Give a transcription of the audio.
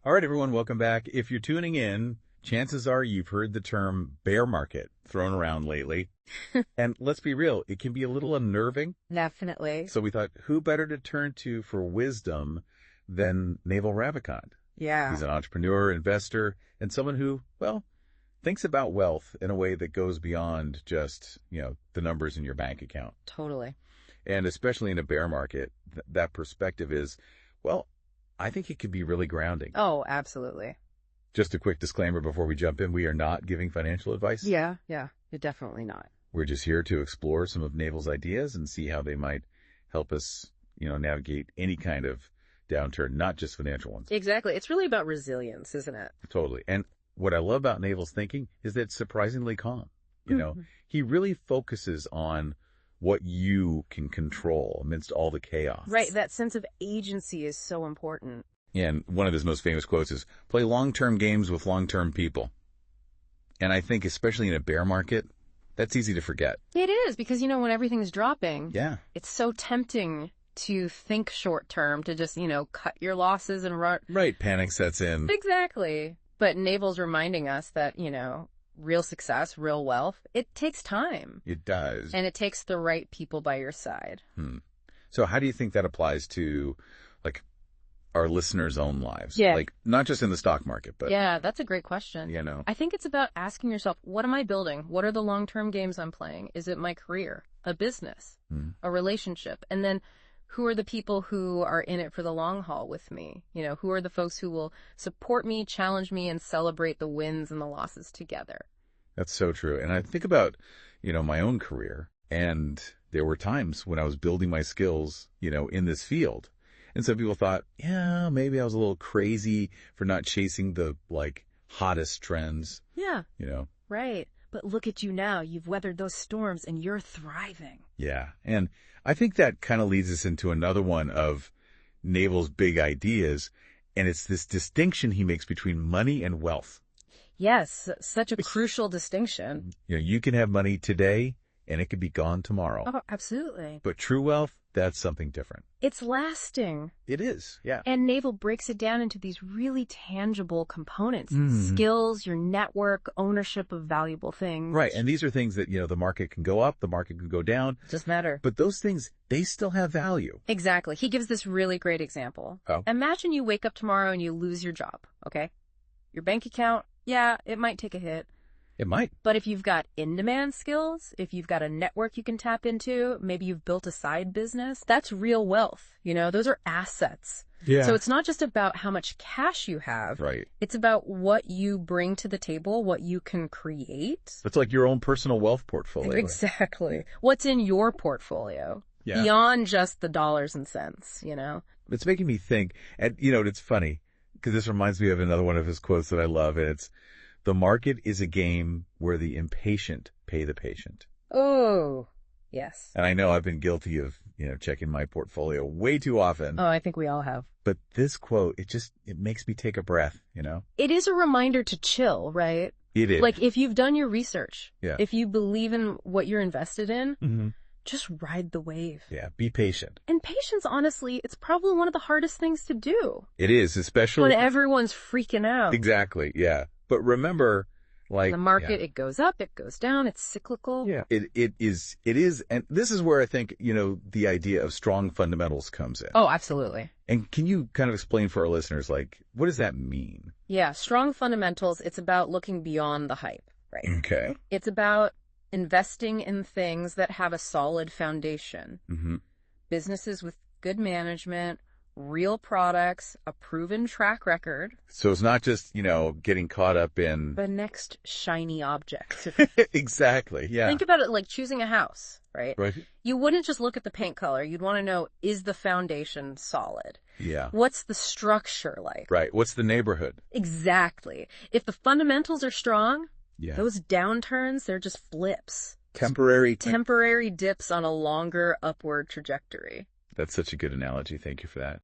All right, everyone, welcome back. If you're tuning in, chances are you've heard the term bear market thrown around lately. And let's be real, it can be a little unnerving. Definitely. So we thought, who better to turn to for wisdom than Naval Ravikant? Yeah. He's an entrepreneur, investor, and someone who, well, thinks about wealth in a way that goes beyond just, the numbers in your bank account. Totally. And especially in a bear market, that perspective is, well, I think it could be really grounding. Oh, absolutely. Just a quick disclaimer before we jump in. We are not giving financial advice. Yeah, you're definitely not. We're just here to explore some of Naval's ideas and see how they might help us, navigate any kind of downturn, not just financial ones. Exactly. It's really about resilience, isn't it? Totally. And what I love about Naval's thinking is that it's surprisingly calm. He really focuses on what you can control amidst all the chaos. Right. That sense of agency is so important. And one of his most famous quotes is, play long-term games with long-term people. And I think especially in a bear market, that's easy to forget. It is, because, when everything's dropping, it's so tempting to think short-term, to just, cut your losses and run. Right. Panic sets in. Exactly. But Naval's reminding us that, real success, real wealth, it takes time. It does. And it takes the right people by your side. So how do you think that applies to, our listeners' own lives? Yeah. Not just in the stock market, but... Yeah, that's a great question. I think it's about asking yourself, what am I building? What are the long-term games I'm playing? Is it my career, a business, a relationship? And then who are the people who are in it for the long haul with me? Who are the folks who will support me, challenge me, and celebrate the wins and the losses together? That's so true. And I think about, my own career, and there were times when I was building my skills, in this field. And some people thought, yeah, maybe I was a little crazy for not chasing the, hottest trends. Yeah. Right. But look at you now. You've weathered those storms and you're thriving. Yeah. And I think that kind of leads us into another one of Naval's big ideas. And it's this distinction he makes between money and wealth. Yes. Such a crucial distinction. You can have money today and it could be gone tomorrow. Oh, absolutely. But true wealth, that's something different. It's lasting. It is, yeah. And Naval breaks it down into these really tangible components. Mm-hmm. Skills, your network, ownership of valuable things. Right, and these are things that, the market can go up, the market can go down. Doesn't matter. But those things, they still have value. Exactly. He gives this really great example. Oh. Imagine you wake up tomorrow and you lose your job, okay? Your bank account, yeah, it might take a hit. It might. But if you've got in-demand skills, if you've got a network you can tap into, maybe you've built a side business, that's real wealth. Those are assets. Yeah. So it's not just about how much cash you have. Right. It's about what you bring to the table, what you can create. It's like your own personal wealth portfolio. Exactly. What's in your portfolio? Yeah. Beyond just the dollars and cents, It's making me think, and, it's funny, because this reminds me of another one of his quotes that I love, and it's, the market is a game where the impatient pay the patient. Oh, yes. And I know I've been guilty of, checking my portfolio way too often. Oh, I think we all have. But this quote, it makes me take a breath, It is a reminder to chill, right? It is. If you've done your research, yeah. If you believe in what you're invested in, mm-hmm. just ride the wave. Yeah, be patient. And patience, honestly, it's probably one of the hardest things to do. It is, especially when everyone's freaking out. Exactly, yeah. But remember, the market, It goes up, it goes down, it's cyclical. Yeah, it is, and this is where I think, the idea of strong fundamentals comes in. Oh, absolutely. And can you kind of explain for our listeners, what does that mean? Yeah, strong fundamentals, it's about looking beyond the hype, right? Okay. It's about investing in things that have a solid foundation. Mm-hmm. Businesses with good management, real products, a proven track record. So it's not just, getting caught up in the next shiny object. Exactly, yeah. Think about it like choosing a house, right? Right. You wouldn't just look at the paint color. You'd want to know, is the foundation solid? Yeah. What's the structure like? Right. What's the neighborhood? Exactly. If the fundamentals are strong, yeah. Those downturns, they're just flips. Temporary dips on a longer upward trajectory. That's such a good analogy. Thank you for that.